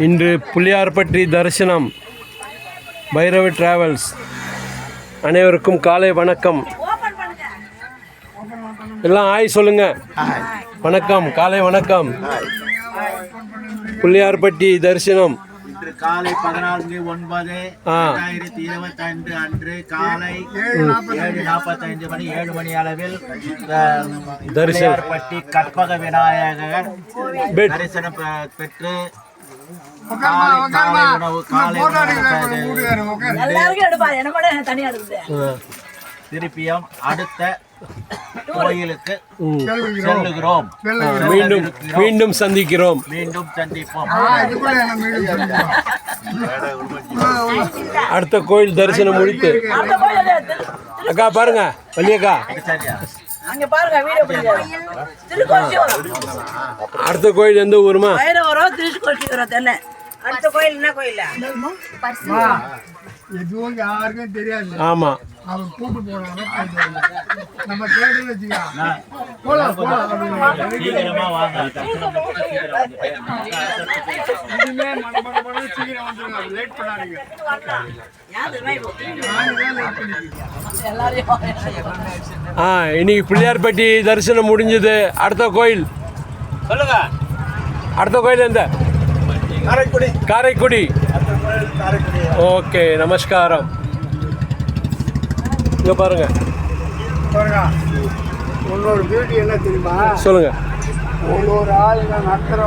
இன்று புளியார்பட்டி தரிசனம் பைரவி டிராவல்ஸ். அனைவருக்கும் காலை வணக்கம். எல்லாம் ஆய் சொல்லுங்க. வணக்கம், காலை வணக்கம். புளியார்பட்டி தரிசனம் இன்று காலை 14/9/2025 அன்று காலை 7:45 மணி 7 மணி அளவில் புளியார்பட்டி கற்பக விநாயகர் தரிசனம் பெற்று காலை உணவு திருப்பியும் அடுத்த கோயிலுக்கு செல்லுகிறோம். மீண்டும் சந்திக்கிறோம். மீண்டும் சந்திப்போம். அடுத்த கோயில் தரிசனம் முடித்து அக்கா பாருங்க, வள்ளியக்கா அடுத்த கோயில் எந்த ஊருமா? அடுத்த கோயில் என்ன கோயில்? எதுவும் யாருக்கும் தெரியாது. ஆமா, அவன் கூட்டு போனாங்க. நம்ம கேட்டு வச்சுக்கலாம். போலாம் சீக்கிரமா வாங்க. இனிமே மனப்பட சீக்கிரம் வந்துருங்க. லேட் பண்ணாதீங்க. இன்னைக்கு பிள்ளையார்பட்டி தரிசனம் முடிஞ்சது. அடுத்த கோயில் சொல்லுங்க. அடுத்த கோயில் எந்த? காரைக்குடி. ஓகே, நமஸ்காரம். இங்க பாருங்க. உன்னோட பியூட்டி என்ன தெரியுமா? சொல்லுங்க. ஒரு ஆளுங்க நடத்துற